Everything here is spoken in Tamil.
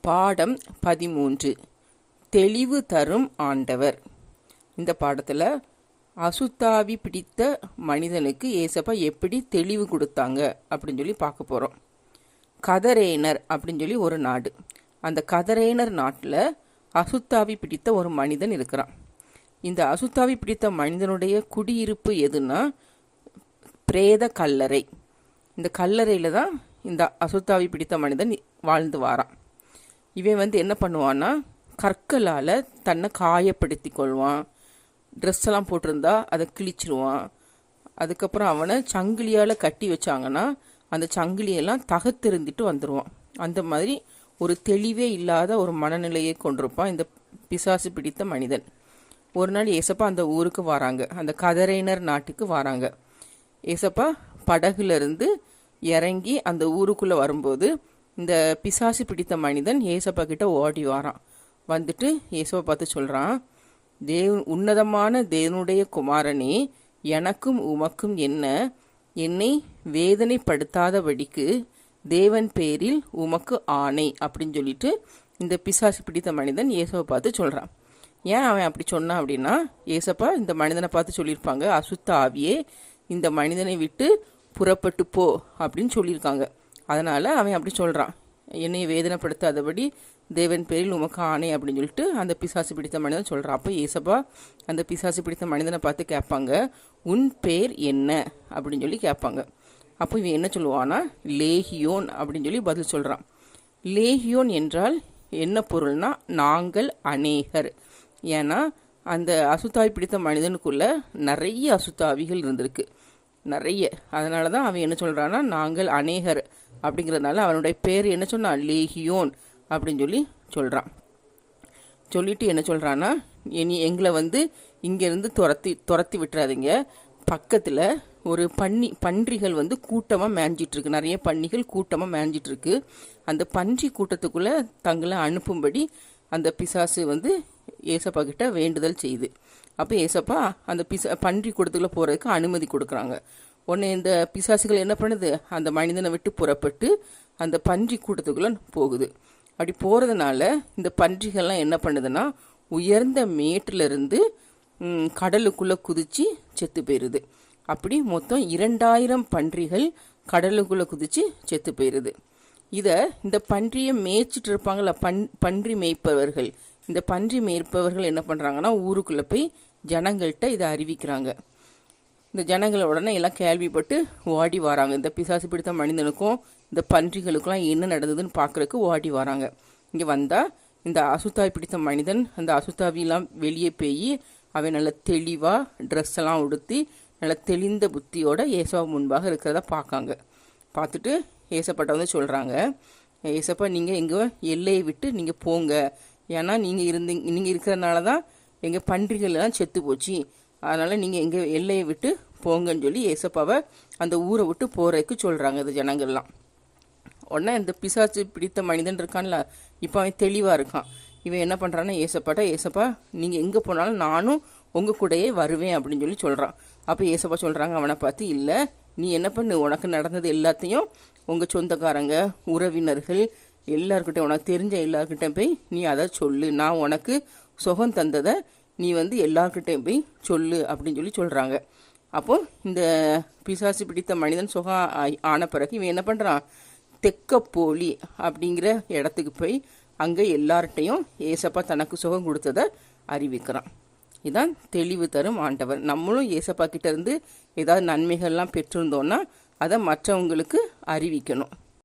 பாடம் 13 தெளிவு தரும் ஆண்டவர். இந்த பாடத்தில் அசுத்தாவி பிடித்த மனிதனுக்கு ஏசப்பா எப்படி தெளிவு கொடுத்தாங்க அப்படின்னு சொல்லி பார்க்க போகிறோம். கதரேனர் அப்படின்னு சொல்லி ஒரு நாடு, அந்த கதரேனர் நாட்டில் அசுத்தாவி பிடித்த ஒரு மனிதன் இருக்கிறான். இந்த அசுத்தாவி பிடித்த மனிதனுடைய குடியிருப்பு எதுன்னா பிரேத கல்லறை. இந்த கல்லறையில் தான் இந்த அசுத்தாவி பிடித்த மனிதன் வாழ்ந்து வாரான். இவன் என்ன பண்ணுவான்னா, கற்களால் தன்னை காயப்படுத்தி கொள்வான். ட்ரெஸ் எல்லாம் போட்டிருந்தா அதை கிழிச்சிருவான். அதுக்கப்புறம் அவனை சங்கிலியால் கட்டி வச்சாங்கன்னா அந்த சங்கிலியெல்லாம் தகத்தெறிந்துட்டு வந்துடுவான். அந்த மாதிரி ஒரு தெளிவே இல்லாத ஒரு மனநிலையை கொண்டிருப்பான் இந்த பிசாசு பிடித்த மனிதன். ஒரு நாள் ஏசப்பா அந்த ஊருக்கு வராங்க, அந்த கதரைனர் நாட்டுக்கு வராங்க. ஏசப்பா படகுலேருந்து இறங்கி அந்த ஊருக்குள்ளே வரும்போது இந்த பிசாசு பிடித்த மனிதன் ஏசப்பா கிட்ட ஓடி வாரான். வந்துட்டு ஏசப்பா பார்த்து சொல்கிறான், உன்னதமான தேவனுடைய குமாரனே, எனக்கும் உமக்கும் என்ன, என்னை வேதனைப்படுத்தாதபடிக்கு தேவன் பேரில் உமக்கு ஆணை அப்படின்னு சொல்லிட்டு இந்த பிசாசு பிடித்த மனிதன் ஏசப்பா பார்த்து சொல்கிறான். ஏன் அவன் அப்படி சொன்னான் அப்படின்னா, ஏசப்பா இந்த மனிதனை பார்த்து சொல்லியிருப்பாங்க, அசுத்த ஆவியே இந்த மனிதனை விட்டு புறப்பட்டு போ அப்படின்னு சொல்லியிருக்காங்க. அதனால் அவன் அப்படி சொல்கிறான், என்னை வேதனைப்படுத்தாதபடி தேவன் பேரில் உமக்கு ஆணை அப்படின்னு சொல்லிட்டு அந்த பிசாசு பிடித்த மனிதன் சொல்கிறான். அப்போ ஏசப்பா அந்த பிசாசு பிடித்த மனிதனை பார்த்து கேட்பாங்க, உன் பேர் என்ன அப்படின்னு சொல்லி கேட்பாங்க. அப்போ இவன் என்ன சொல்லுவான்னா, லேகியோன் அப்படின்னு சொல்லி பதில் சொல்கிறான். லேகியோன் என்றால் என்ன பொருள்னா, நாங்கள் அநேகர். ஏன்னா அந்த அசுத்தாவி பிடித்த மனிதனுக்குள்ள நிறைய அசுத்தாவிகள் இருந்திருக்கு, நிறைய. அதனால தான் அவன் என்ன சொல்கிறான்னா, நாங்கள் அநேகர் அப்படிங்கிறதுனால அவனுடைய பேர் என்ன சொன்னான், லேகியோன் அப்படின்னு சொல்லி சொல்கிறான். சொல்லிட்டு என்ன சொல்கிறான்னா, எங்களை இங்கேருந்து துரத்தி விட்டுறாதீங்க. பக்கத்தில் ஒரு பன்றிகள் கூட்டமாக மேய்ஞ்சிட்ருக்கு, நிறைய பன்னிகள் கூட்டமாக மேய்ஞ்சிட்ருக்கு. அந்த பன்றி கூட்டத்துக்குள்ளே தங்களை அனுப்பும்படி அந்த பிசாசு ஏசப்பா கிட்ட வேண்டுதல் செய்யுது. அப்போ ஏசப்பா அந்த பன்றி கூட்டத்துக்குள்ளே போகிறதுக்கு அனுமதி கொடுக்குறாங்க. உடனே இந்த பிசாசுகள் என்ன பண்ணுது, அந்த மனிதனை விட்டு புறப்பட்டு அந்த பன்றி கூட்டத்துக்குள்ளே போகுது. அப்படி போகிறதுனால இந்த பன்றிகள்லாம் என்ன பண்ணுதுன்னா, உயர்ந்த மேட்டிலிருந்து கடலுக்குள்ளே குதித்து செத்து போயிடுது. அப்படி மொத்தம் 2000 பன்றிகள் கடலுக்குள்ளே குதித்து செத்து போயிடுது. இந்த பன்றியை மேய்ச்சிட்டு இருப்பாங்கள, பன்றி மேய்ப்பவர்கள், இந்த பன்றி மேய்ப்பவர்கள் என்ன பண்ணுறாங்கன்னா, ஊருக்குள்ளே போய் ஜனங்கள்கிட்ட இதை அறிவிக்கிறாங்க. இந்த ஜனங்களை உடனே எல்லாம் கேள்விப்பட்டு ஓடி வராங்க. இந்த பிசாசு பிடித்த மனிதனுக்கும் இந்த பன்றிகளுக்கெல்லாம் என்ன நடந்ததுன்னு பார்க்குறதுக்கு ஓடி வராங்க. இங்கே வந்தால் இந்த அசுத்தாவி பிடித்த மனிதன் அந்த அசுத்தாவிலாம் வெளியே போய் அவன் நல்ல தெளிவாக ட்ரெஸ் எல்லாம் உடுத்தி நல்ல தெளிந்த புத்தியோட ஏசப்பா முன்பாக இருக்கிறத பார்க்காங்க. பார்த்துட்டு ஏசப்பாட்ட சொல்கிறாங்க, ஏசப்பா நீங்கள் எங்கள் எல்லையை விட்டு நீங்கள் போங்க, ஏன்னா நீங்கள் இருக்கிறதுனால தான் எங்கள் பன்றிகள் எல்லாம் செத்து போச்சு, அதனால் நீங்கள் எங்கள் எல்லையை விட்டு போங்கன்னு சொல்லி ஏசப்பாவை அந்த ஊரை விட்டு போகிறதுக்கு சொல்கிறாங்க இந்த ஜனங்கள்லாம். உடனே இந்த பிசாசு பிடித்த மனிதன் இருக்கான்ல, இப்போ அவன் தெளிவாக இருக்கான். இவன் என்ன பண்ணுறான்னா, ஏசப்பா நீங்கள் எங்கே போனாலும் நானும் உங்கள் கூடயே வருவேன் அப்படின்னு சொல்லி சொல்கிறான். அப்போ ஏசப்பா சொல்கிறாங்க அவனை பார்த்து, இல்லை நீ என்ன பண்ணு, உனக்கு நடந்தது எல்லாத்தையும் உங்கள் சொந்தக்காரங்க உறவினர்கள் எல்லாருக்கிட்டையும், உனக்கு தெரிஞ்ச எல்லாருக்கிட்ட போய் நீ அதை சொல்லு, நான் உனக்கு சுகம் தந்ததை நீ எல்லாருக்கிட்டையும் போய் சொல்லு அப்படின்னு சொல்லி சொல்கிறாங்க. அப்போ இந்த பிசாசு பிடித்த மனிதன் சுகம் ஆன பிறகு இவன் என்ன பண்ணுறான், தெக்கப்போலி அப்படிங்கிற இடத்துக்கு போய் அங்கே எல்லார்ட்டையும் ஏசப்பா தனக்கு சுகம் கொடுத்ததை அறிவிக்கிறான். இதுதான் தெளிவு தரும் ஆண்டவர். நம்மளும் ஏசப்பா கிட்ட இருந்து ஏதாவது நன்மைகள்லாம் பெற்றிருந்தோன்னா அதை மற்றவங்களுக்கு அறிவிக்கணும்.